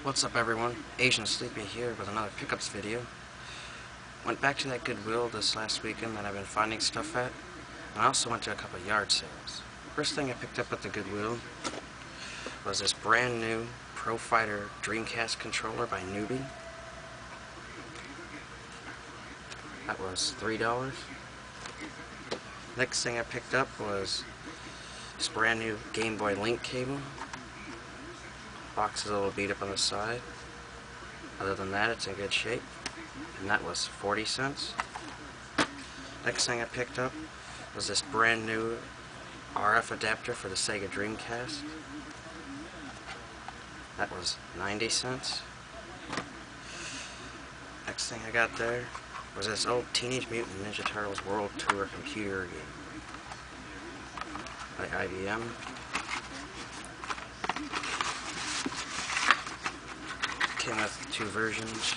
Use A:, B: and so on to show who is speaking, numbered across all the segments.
A: What's up everyone, Asian Sleepy here with another pickups video. Went back to that Goodwill this last weekend that I've been finding stuff at, and I also went to a couple of yard sales. First thing I picked up at the Goodwill was this brand new Pro Fighter Dreamcast controller by Newbie. That was $3. Next thing I picked up was this brand new Game Boy Link cable. Box is a little beat up on the side. Other than that, it's in good shape. And that was 40 cents. Next thing I picked up was this brand new RF adapter for the Sega Dreamcast. That was 90 cents. Next thing I got there was this old Teenage Mutant Ninja Turtles World Tour computer game by IBM. Came with two versions,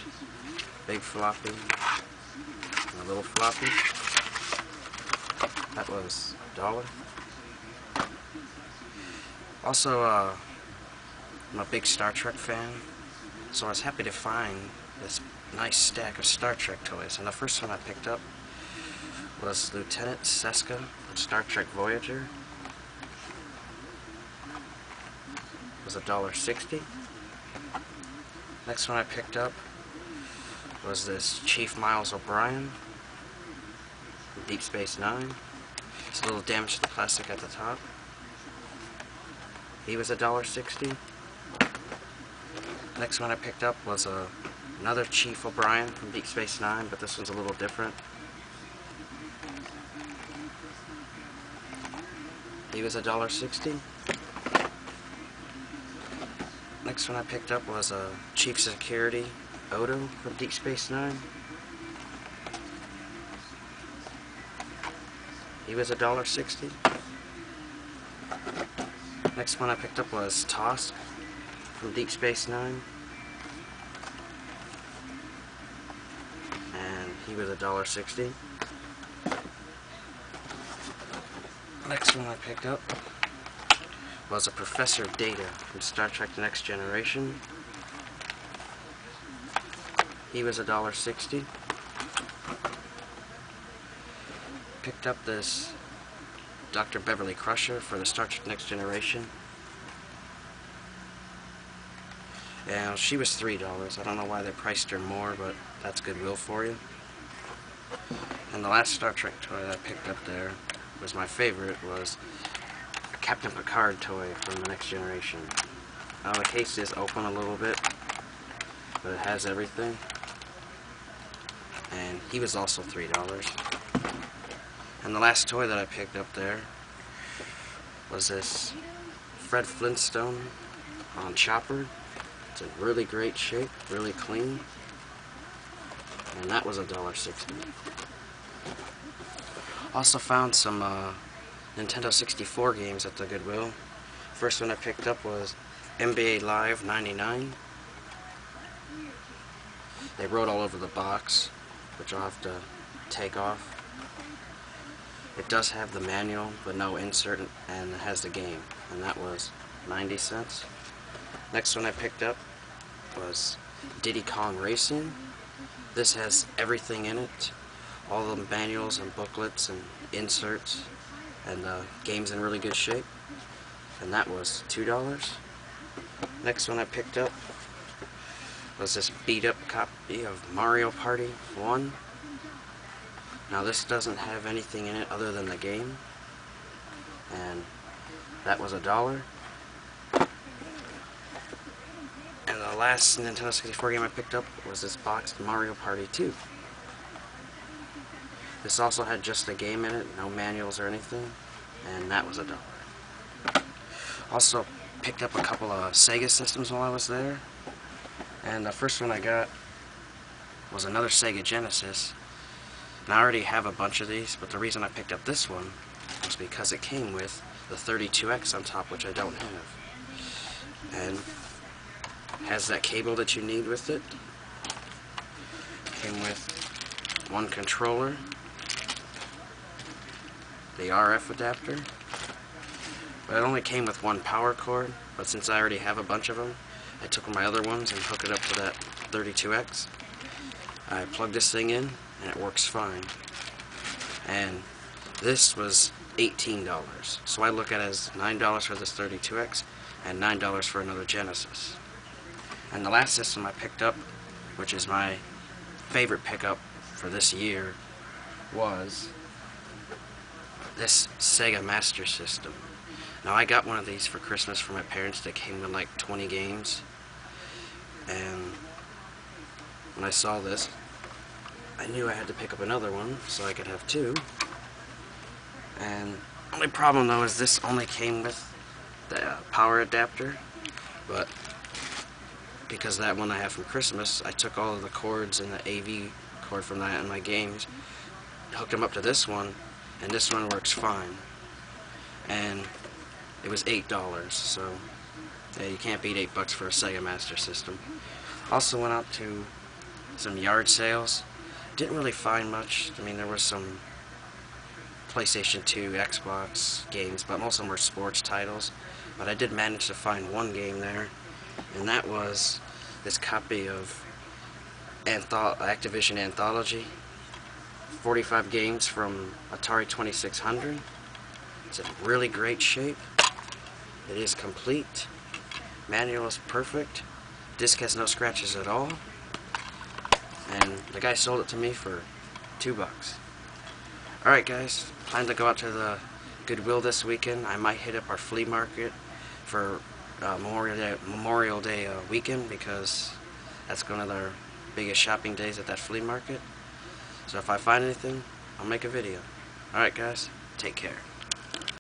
A: big floppy and a little floppy. That was $1. Also, I'm a big Star Trek fan, so I was happy to find this nice stack of Star Trek toys. And the first one I picked up was Lieutenant Seska from Star Trek Voyager. It was $1.60. Next one I picked up was this Chief Miles O'Brien from Deep Space Nine. It's a little damage to the plastic at the top. He was $1.60. Next one I picked up was another Chief O'Brien from Deep Space Nine, but this one's a little different. He was $1.60. Next one I picked up was a Chief Security Odo from Deep Space Nine. He was $1.60. Next one I picked up was Tosk from Deep Space Nine. And he was $1.60. Next one I picked up was a Professor Data from Star Trek The Next Generation. He was $1.60. Picked up this Dr. Beverly Crusher for the Star Trek Next Generation. And she was $3. I don't know why they priced her more, but that's Goodwill for you. And the last Star Trek toy that I picked up there was my favorite, was Captain Picard toy from The Next Generation. Now the case is open a little bit, but it has everything. And he was also $3. And the last toy that I picked up there was this Fred Flintstone on Chopper. It's in really great shape, really clean. And that was $1.60. Also found some Nintendo 64 games at the Goodwill. First one I picked up was NBA Live 99. They wrote all over the box, which I'll have to take off. It does have the manual, but no insert, and it has the game, and that was 90 cents. Next one I picked up was Diddy Kong Racing. This has everything in it, all the manuals and booklets and inserts, and the game's in really good shape, and that was $2. Next one I picked up was this beat up copy of Mario Party 1. Now this doesn't have anything in it other than the game, and that was $1. And the last Nintendo 64 game I picked up was this boxed Mario Party 2. This also had just the game in it, no manuals or anything, and that was $1. Also picked up a couple of Sega systems while I was there, and the first one I got was another Sega Genesis. And I already have a bunch of these, but the reason I picked up this one was because it came with the 32X on top, which I don't have. And has that cable that you need with it. Came with one controller, the RF adapter, but it only came with one power cord, but since I already have a bunch of them, I took one of my other ones and hooked it up to that 32X. I plugged this thing in and it works fine. And this was $18. So I look at it as $9 for this 32X and $9 for another Genesis. And the last system I picked up, which is my favorite pickup for this year, was this Sega Master System. Now I got one of these for Christmas for my parents that came with like 20 games, and when I saw this I knew I had to pick up another one so I could have two. And the only problem though is this only came with the power adapter, but because that one I have from Christmas, I took all of the cords and the AV cord from that in my games, hooked them up to this one, and this one works fine. And it was $8, so yeah, you can't beat $8 for a Sega Master System. Also went out to some yard sales. Didn't really find much. I mean, there was some PlayStation 2, Xbox games, but most of them were sports titles. But I did manage to find one game there, and that was this copy of Activision Anthology. 45 games from Atari 2600. It's in really great shape. It is complete. Manual is perfect. Disc has no scratches at all. And the guy sold it to me for $2. Alright guys, plan to go out to the Goodwill this weekend. I might hit up our flea market for Memorial Day weekend, because that's one of their biggest shopping days at that flea market. So if I find anything, I'll make a video. Alright guys, take care.